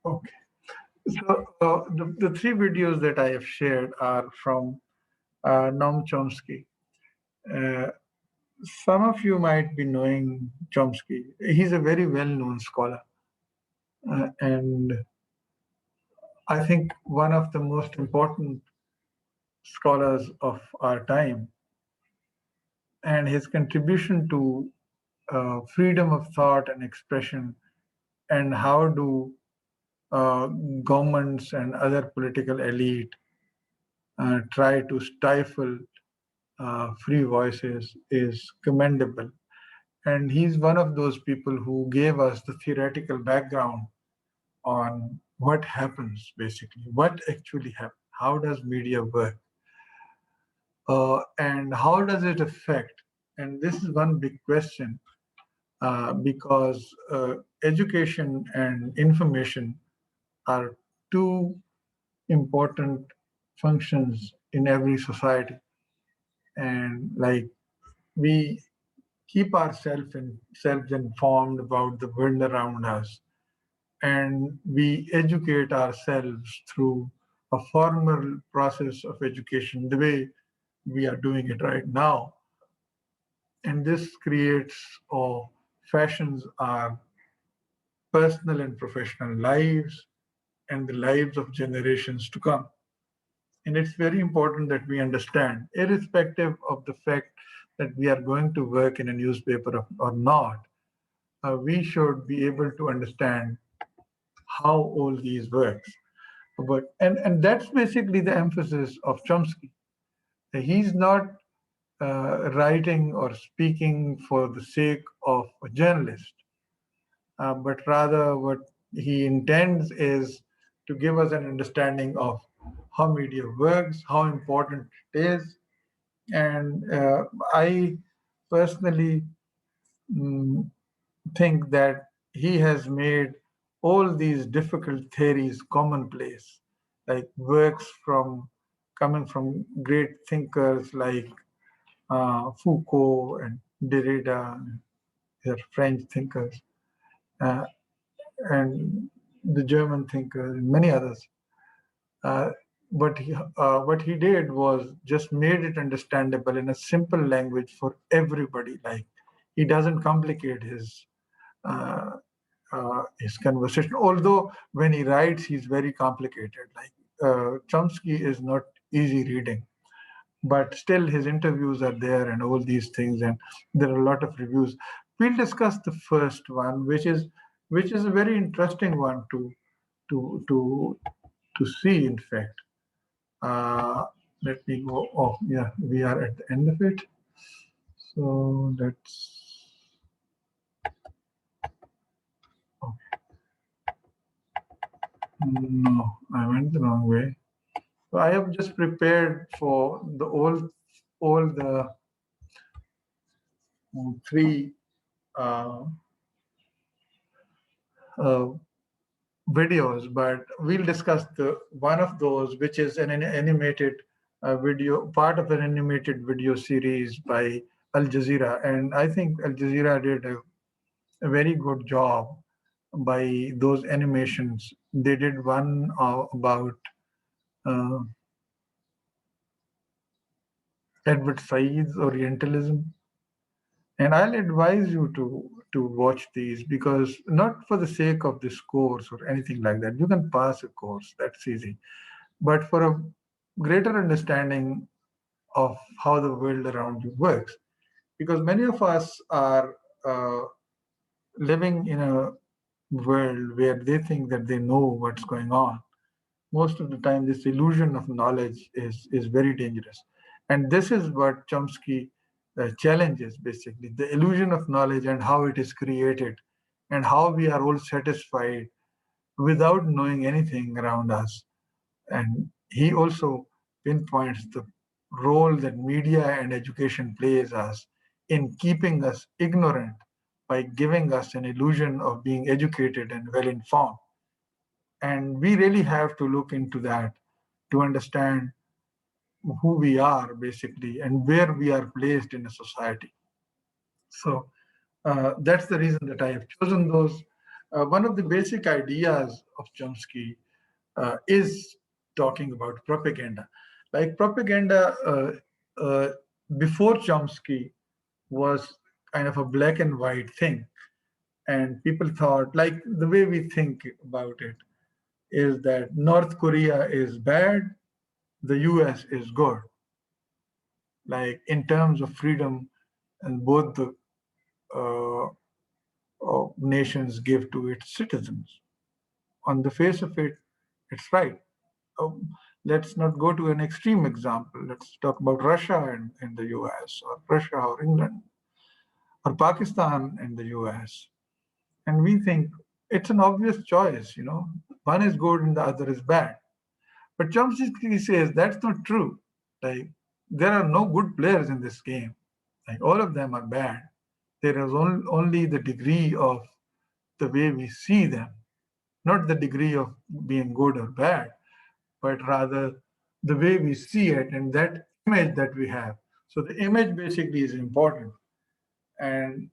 Okay. So the three videos that I have shared are from Noam Chomsky. Uh, some of you might be knowing Chomsky. He's a very well-known scholar, and I think one of the most important scholars of our time. And his contribution to freedom of thought and expression, and how do uh, governments and other political elite try to stifle free voices is commendable. And he's one of those people who gave us the theoretical background on what happens, basically, what actually happens, how does media work, and how does it affect. And this is one big question, because education and information are two important functions in every society. And like, we keep ourselves selves informed about the world around us, and we educate ourselves through a formal process of education, the way we are doing it right now. And this creates or fashions our personal and professional lives and the lives of generations to come. And it's very important that we understand, irrespective of the fact that we are going to work in a newspaper or not, we should be able to understand how all these works. And that's basically the emphasis of Chomsky. He's not writing or speaking for the sake of a journalist, but rather what he intends is to give us an understanding of how media works, how important it is. And I personally mm, think that he has made all these difficult theories commonplace, like works from coming from great thinkers like Foucault and Derrida, they're French thinkers, uh, and the German thinkers, and many others. Uh, what he did was just made it understandable in a simple language for everybody. Like, he doesn't complicate uh, his conversation. Although when he writes, he's very complicated. Like, Chomsky is not easy reading, but still his interviews are there and all these things, and there are a lot of reviews. We'll discuss the first one, which is a very interesting one to to to see. In fact, uh, let me go. Oh, yeah, we are at the end of it. So let's. Oh, no, I went the wrong way. So I have just prepared for the all the three uh, uh, videos, but we'll discuss the one of those, which is an animated video, part of an animated video series by Al Jazeera. And I think Al Jazeera did a very good job by those animations. They did one about uh, Edward Said's Orientalism. And I'll advise you to watch these, because not for the sake of this course or anything like that. You can pass a course, that's easy. But for a greater understanding of how the world around you works. Because many of us are living in a world where they think that they know what's going on. Most of the time, this illusion of knowledge is very dangerous. And this is what Chomsky challenges, basically the illusion of knowledge and how it is created, and how we are all satisfied without knowing anything around us. And he also pinpoints the role that media and education plays us in keeping us ignorant by giving us an illusion of being educated and well informed. And we really have to look into that to understand who we are, basically, and where we are placed in a society. So that's the reason that I have chosen those. One of the basic ideas of Chomsky is talking about propaganda. Like propaganda before Chomsky was kind of a black and white thing. And people thought, like the way we think about it, is that North Korea is bad, the US is good. Like in terms of freedom, and both the uh, nations give to its citizens. On the face of it, it's right. Um, let's not go to an extreme example. Let's talk about Russia and the US, or Russia or England, or Pakistan and the US. And we think it's an obvious choice, you know, one is good and the other is bad. But Chomsky says that's not true. Like, there are no good players in this game. Like, all of them are bad. There is only the degree of the way we see them, not the degree of being good or bad, but rather the way we see it and that image that we have. So the image basically is important. And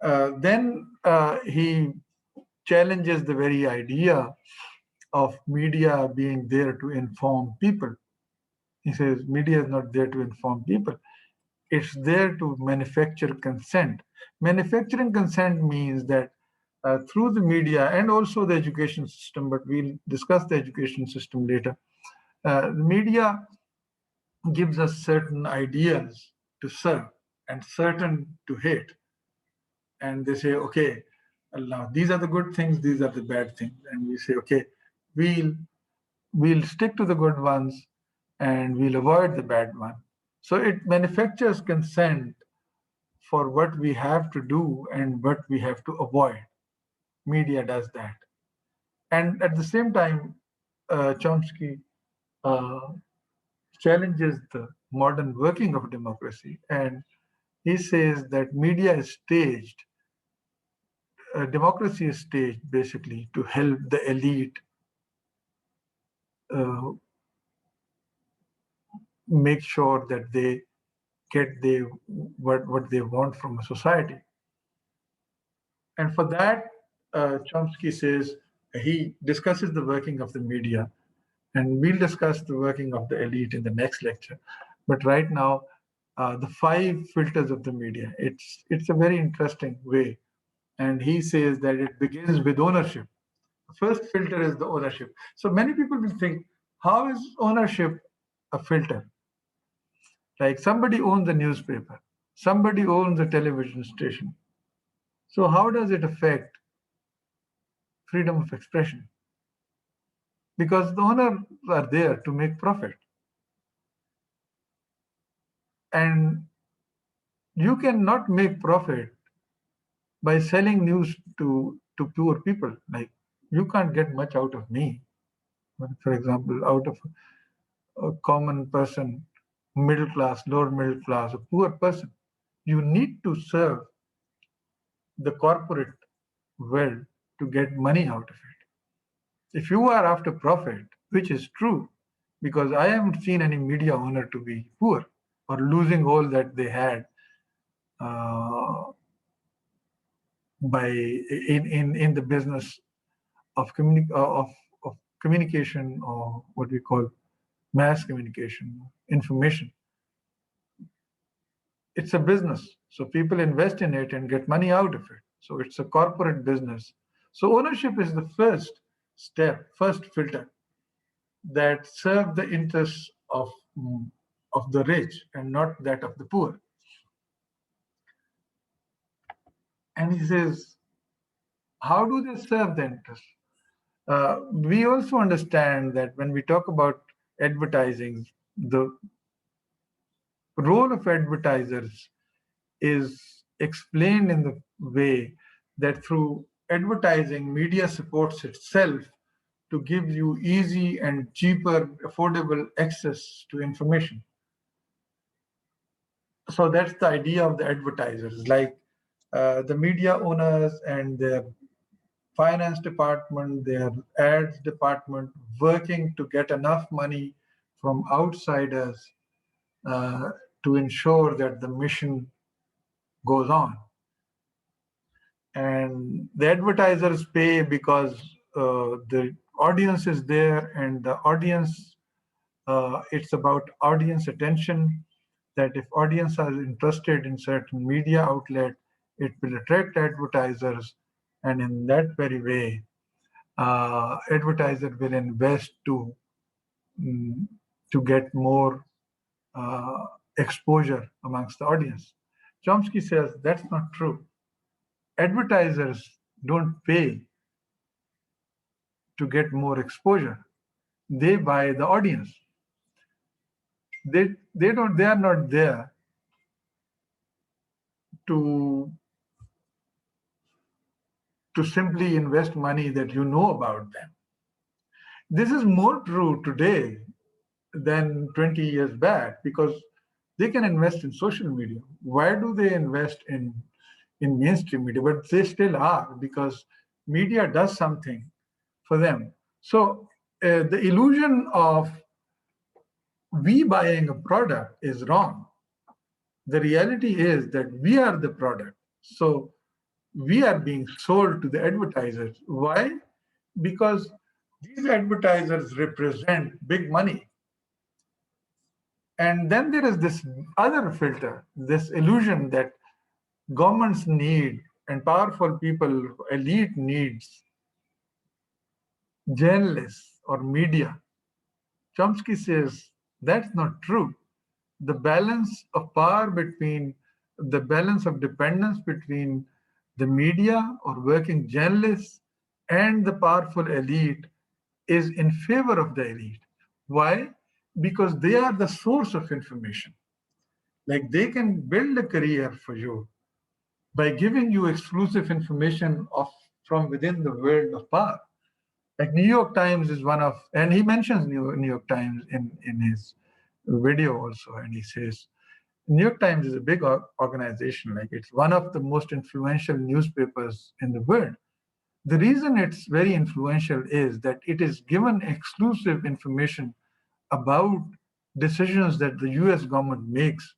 then he challenges the very idea of media being there to inform people. He says media is not there to inform people. It's there to manufacture consent. Manufacturing consent means that through the media and also the education system, but we'll discuss the education system later. The media gives us certain ideas to serve and certain to hate. And they say, okay, now these are the good things, these are the bad things. And we say, okay, we'll we'll stick to the good ones and we'll avoid the bad one. So it manufactures consent for what we have to do and what we have to avoid. Media does that. And at the same time, Chomsky uh, challenges the modern working of democracy. And he says that media is staged, democracy is staged basically to help the elite uh, make sure that they get what they want from a society. And for that, Chomsky says he discusses the working of the media, and we'll discuss the working of the elite in the next lecture. But right now, the five filters of the media. It's a very interesting way, and he says that it begins with ownership. The first filter is the ownership. So many people will think, how is ownership a filter? Like somebody owns a newspaper, somebody owns a television station. So how does it affect freedom of expression? Because the owners are there to make profit. And you cannot make profit by selling news to poor people. Like, you can't get much out of me. For example, out of a common person, middle class, lower middle class, a poor person, you need to serve the corporate world to get money out of it. If you are after profit, which is true, because I haven't seen any media owner to be poor or losing all that they had uh, by in the business of of communication, or what we call mass communication, information. It's a business, so people invest in it and get money out of it. So it's a corporate business. So ownership is the first step, first filter that serve the interests of the rich and not that of the poor. And he says, how do they serve the interests? We also understand that when we talk about advertising, the role of advertisers is explained in the way that through advertising, media supports itself to give you easy and cheaper, affordable access to information. So that's the idea of the advertisers, like the media owners and their finance department, their ads department, working to get enough money from outsiders uh, to ensure that the mission goes on. and the advertisers pay because the audience is there, and the audience, it's about audience attention, that if audience are interested in certain media outlet, it will attract advertisers, and in that very way, advertiser will invest mm, to get more uh, exposure amongst the audience. Chomsky says that's not true. Advertisers don't pay to get more exposure. They buy the audience. They are not there to simply invest money that you know about them. This is more true today than 20 years back because they can invest in social media. Why do they invest in mainstream media? But they still are because media does something for them. So the illusion of we buying a product is wrong. The reality is that we are the product. So we are being sold to the advertisers. Why? Because these advertisers represent big money. And then there is this other filter, this illusion that governments need and powerful people, elite needs journalists or media. Chomsky says that's not true. The balance of power between the balance of dependence between the media or working journalists and the powerful elite is in favor of the elite. Why? Because they are the source of information. Like they can build a career for you by giving you exclusive information of from within the world of power. Like New York Times is one of, and he mentions New York Times in his video also, and he says New York Times is a big organization. Like it's one of the most influential newspapers in the world. The reason it's very influential is that it is given exclusive information about decisions that the US government makes.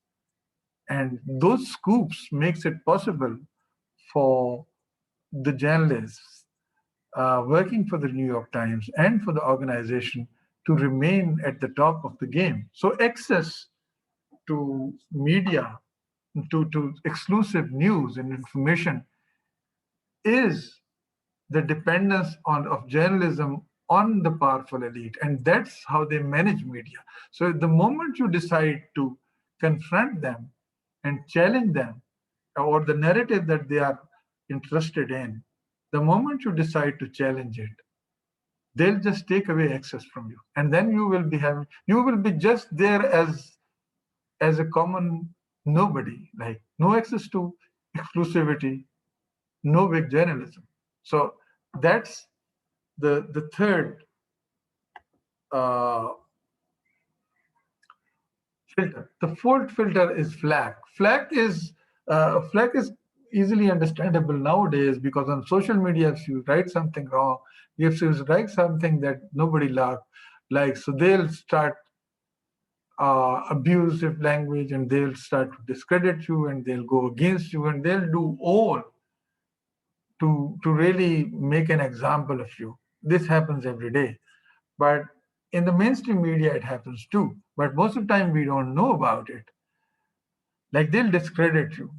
And those scoops makes it possible for the journalists working for the New York Times and for the organization to remain at the top of the game. So access to media, to exclusive news and information is the dependence of journalism on the powerful elite, and that's how they manage media. So the moment you decide to confront them and challenge them or the narrative that they are interested in, the moment you decide to challenge it, they'll just take away access from you, and then you will be just there as a common nobody, like no access to exclusivity, no big journalism. So that's the third uh, filter. The fourth filter is flag. Flag is easily understandable nowadays because on social media, if you write something wrong, if you write something that nobody likes, so they'll start abusive language and they'll start to discredit you and they'll go against you and they'll do all to really make an example of you. This happens every day. But in the mainstream media, it happens too. But most of the time, we don't know about it. Like they'll discredit you.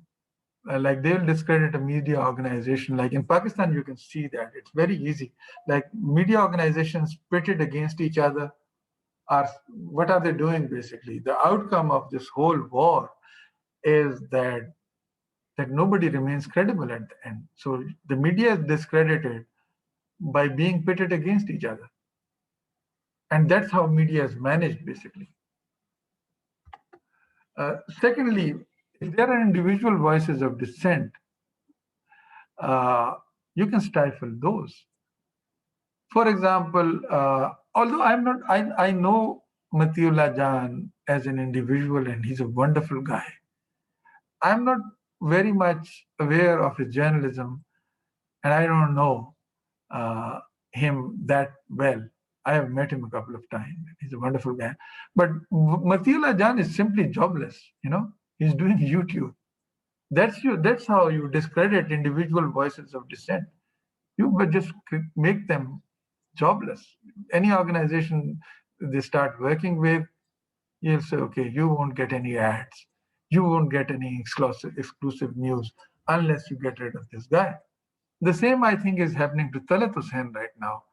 Like they'll discredit a media organization. Like in Pakistan, you can see that. It's very easy. Like media organizations pitted against each other are, what are they doing basically? The outcome of this whole war is that nobody remains credible at the end. So the media is discredited by being pitted against each other. And that's how media is managed, basically. Secondly, if there are individual voices of dissent, you can stifle those. For example, although I know Matiullah Jan as an individual and he's a wonderful guy, I'm not very much aware of his journalism and I don't know uh, him that well. I have met him a couple of times. He's a wonderful guy. But Matiullah Jan is simply jobless, you know. He's doing YouTube. That's how you discredit individual voices of dissent. You but just make them jobless. Any organization they start working with, you'll say, okay, you won't get any ads, you won't get any exclusive news unless you get rid of this guy. The same, I think, is happening to Talat Hussain right now,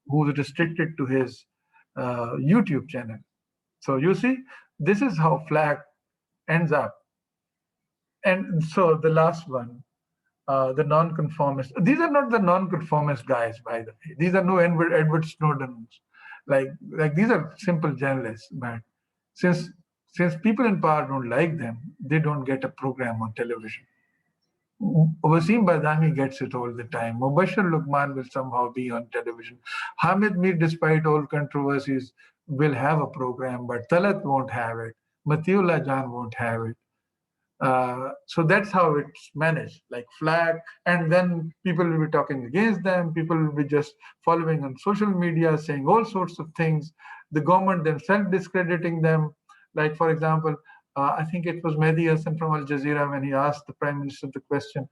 who's restricted to his YouTube channel. So you see, this is how flag ends up. And so the last one, the nonconformist. These are not the nonconformist guys, by the way. These are no Edward Snowdens. Like these are simple journalists. But since since people in power don't like them, they don't get a program on television. Wasim Badami gets it all the time. Mubashir Lukman will somehow be on television. Hamid Mir, despite all controversies, will have a program, but Talat won't have it. Matiullah Jan won't have it. So that's how it's managed, like flag, and then people will be talking against them. People will be just following on social media, saying all sorts of things. The government themselves discrediting them. Like, for example, I think it was Mehdi Hassan from Al Jazeera when he asked the Prime Minister the question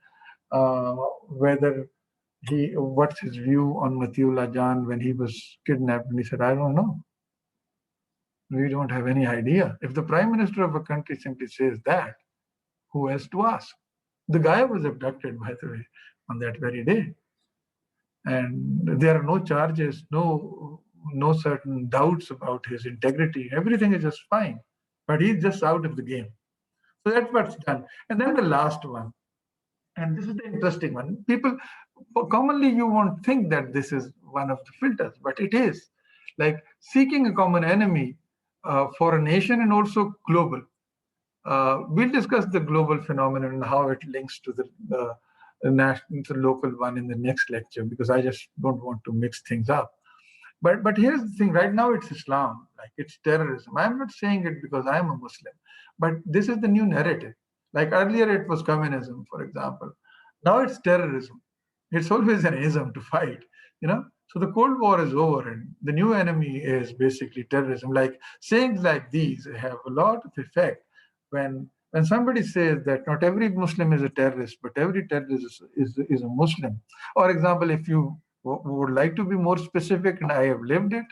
whether what's his view on Matiullah Jan when he was kidnapped, and he said, "I don't know. We don't have any idea." If the Prime Minister of a country simply says that, who has to ask? The guy was abducted, by the way, on that very day. And there are no charges, no certain doubts about his integrity. Everything is just fine. But he's just out of the game. So that's what's done. And then the last one, and this is the interesting one. People commonly you won't think that this is one of the filters, but it is. Like seeking a common enemy for a nation and also global. We'll discuss the global phenomenon and how it links to the national, the local one in the next lecture, because I just don't want to mix things up. But here's the thing: right now it's Islam, like it's terrorism. I'm not saying it because I'm a Muslim, but this is the new narrative. Like earlier it was communism, for example. Now it's terrorism. It's always an ism to fight, you know. So the Cold War is over, and the new enemy is basically terrorism. Like sayings like these have a lot of effect when somebody says that not every Muslim is a terrorist, but every terrorist is a Muslim. For example, if you would like to be more specific, and I have lived it,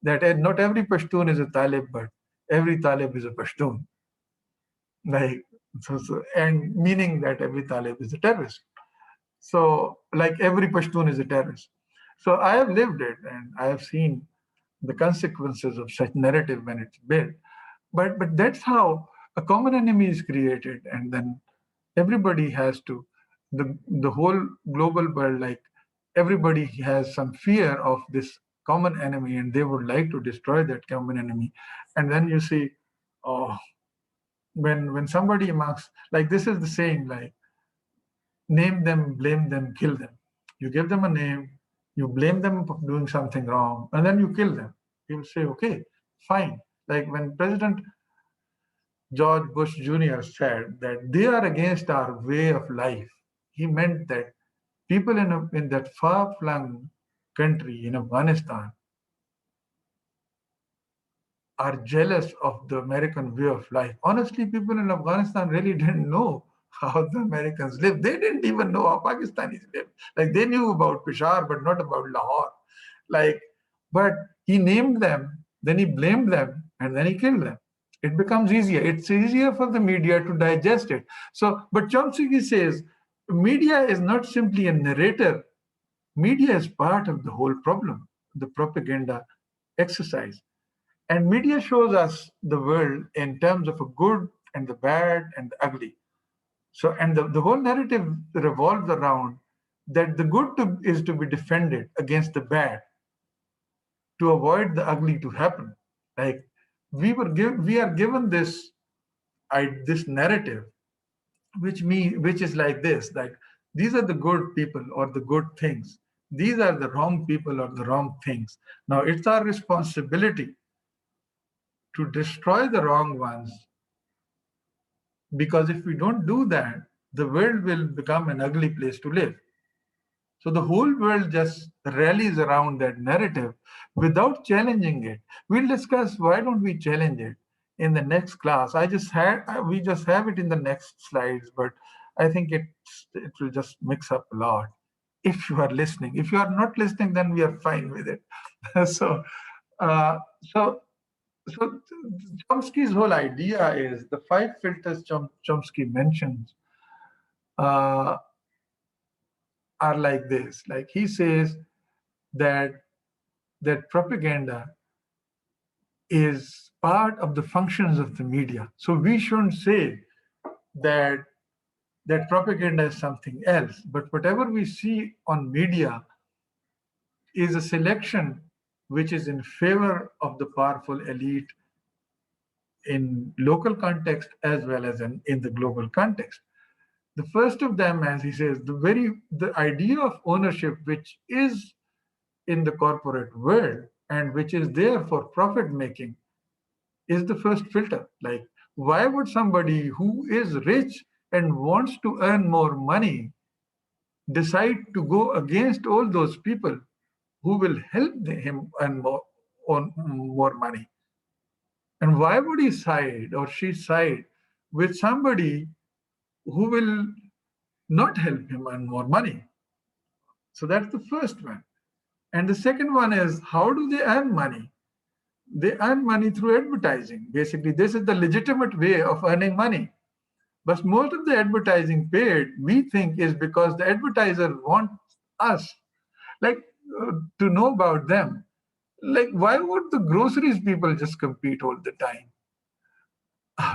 that not every Pashtun is a Talib, but every Talib is a Pashtun. Like and meaning that every Talib is a terrorist. So like every Pashtun is a terrorist. So I have lived it, and I have seen the consequences of such narrative when it's built. But that's how a common enemy is created, and then everybody has to the whole global world, like everybody has some fear of this common enemy, and they would like to destroy that common enemy. And then you see, oh, when somebody amongst, like this is the saying, like name them, blame them, kill them. You give them a name, you blame them for doing something wrong, and then you kill them. You'll say, okay, fine. Like when President George Bush Jr. said that they are against our way of life, he meant that people in that far flung country in Afghanistan are jealous of the American way of life. Honestly, people in Afghanistan really didn't know how the Americans live. They didn't even know how Pakistanis live. Like they knew about Peshawar, but not about Lahore. Like, but he named them, then he blamed them, and then he killed them. It becomes easier. It's easier for the media to digest it. So, but Chomsky says media is not simply a narrator. Media is part of the whole problem, the propaganda exercise. And media shows us the world in terms of a good and the bad and the ugly. So, and the whole narrative revolves around that the good is to be defended against the bad to avoid the ugly to happen. Like we are given this narrative, which is like this: like these are the good people or the good things. These are the wrong people or the wrong things. Now it's our responsibility to destroy the wrong ones, because if we don't do that, the world will become an ugly place to live. So the whole world just rallies around that narrative without challenging it. We'll discuss why don't we challenge it in the next class. We just have it in the next slides, but I think it will just mix up a lot. If you are listening, if you are not listening, then we are fine with it. so, uh, so, so Chomsky's whole idea is the five filters Chomsky mentions uh, are like this. Like he says that propaganda is part of the functions of the media. So we shouldn't say that propaganda is something else. But whatever we see on media is a selection which is in favor of the powerful elite in local context as well as in the global context. The first of them, as he says, the idea of ownership, which is in the corporate world and which is there for profit making, is the first filter. Like, why would somebody who is rich and wants to earn more money decide to go against all those people who will help him earn more money? And why would he side or she side with somebody who will not help him earn more money? So that's the first one. And the second one is, how do they earn money? They earn money through advertising. Basically, this is the legitimate way of earning money. But most of the advertising paid, we think, is because the advertiser wants us, like, to know about them. Like, why would the groceries people just compete all the time?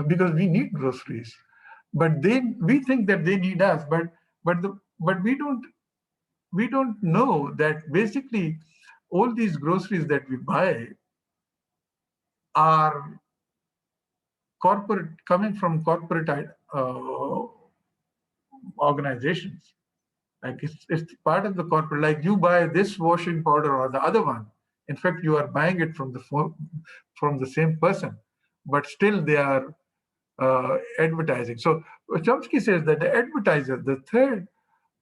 Because we need groceries, but we think that they need us, but we don't know that basically all these groceries that we buy are corporate, coming from corporate organizations. Like it's part of the corporate. Like you buy this washing powder or the other one. In fact, you are buying it from the same person, but still they are advertising. So Chomsky says that the advertiser, the third,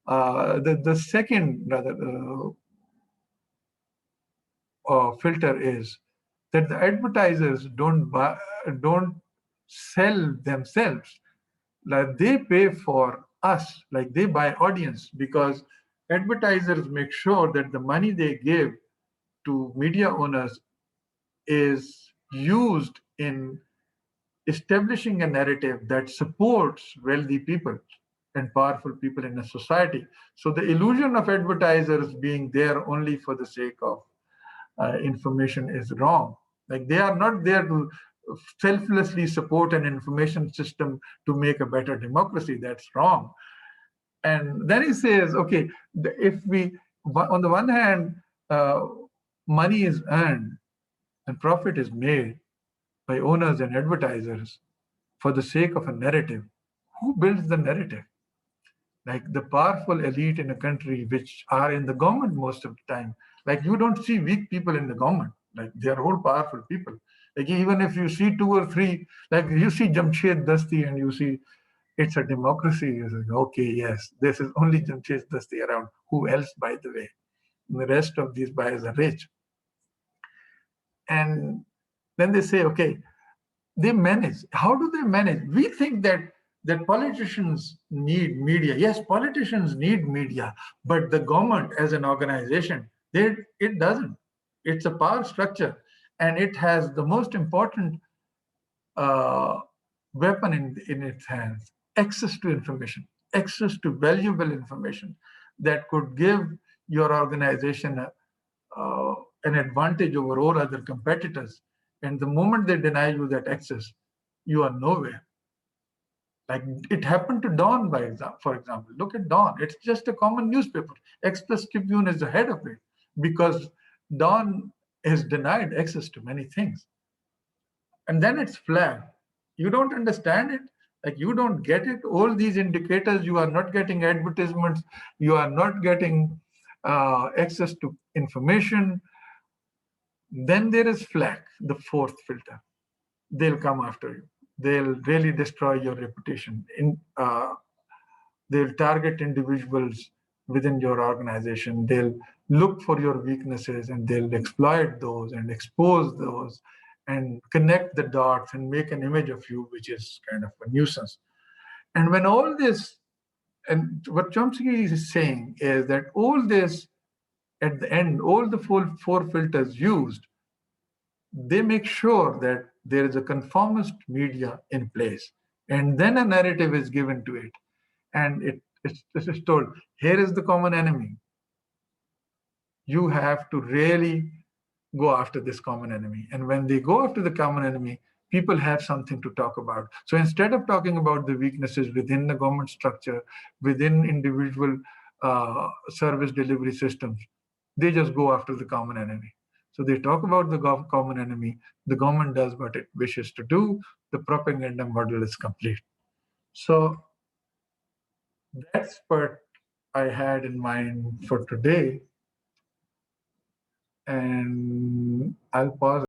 the second rather filter is that the advertisers don't sell themselves. Like they pay for us, like they buy audience, because advertisers make sure that the money they give to media owners is used in establishing a narrative that supports wealthy people and powerful people in a society. So the illusion of advertisers being there only for the sake of information is wrong. Like they are not there to selflessly support an information system to make a better democracy. That's wrong. And then he says, okay, if we, on the one hand, money is earned and profit is made by owners and advertisers for the sake of a narrative, who builds the narrative? Like the powerful elite in a country, which are in the government most of the time. Like you don't see weak people in the government. Like they are all powerful people. Like even if you see two or three, like you see Jamshed Dasti and you see it's a democracy. You say, okay, yes, this is only Jamshed Dasti around. Who else, by the way? And the rest of these guys are rich. And then they say, okay, they manage. How do they manage? We think that politicians need media. Yes, politicians need media, but the government as an organization, it doesn't. It's a power structure, and it has the most important uh, weapon in its hands: access to information, access to valuable information that could give your organization an advantage over all other competitors. And the moment they deny you that access, you are nowhere. Like it happened to Dawn, for example. Look at Dawn. It's just a common newspaper. Express Tribune is the head of it because Dawn is denied access to many things. And then it's flagged. You don't understand it. Like you don't get it. All these indicators, you are not getting advertisements. You are not getting access to information. Then there is flag, the fourth filter. They'll come after you. They'll really destroy your reputation. They'll target individuals within your organization. They'll look for your weaknesses and they'll exploit those and expose those and connect the dots and make an image of you, which is kind of a nuisance. And when all this And what Chomsky is saying is that all this, at the end, all the four filters used, they make sure that there is a conformist media in place. And then a narrative is given to it. And this is told, here is the common enemy. You have to really go after this common enemy. And when they go after the common enemy, people have something to talk about. So instead of talking about the weaknesses within the government structure, within individual service delivery systems, they just go after the common enemy. So they talk about the common enemy. The government does what it wishes to do. The propaganda model is complete. So that's what I had in mind for today. And I'll pause.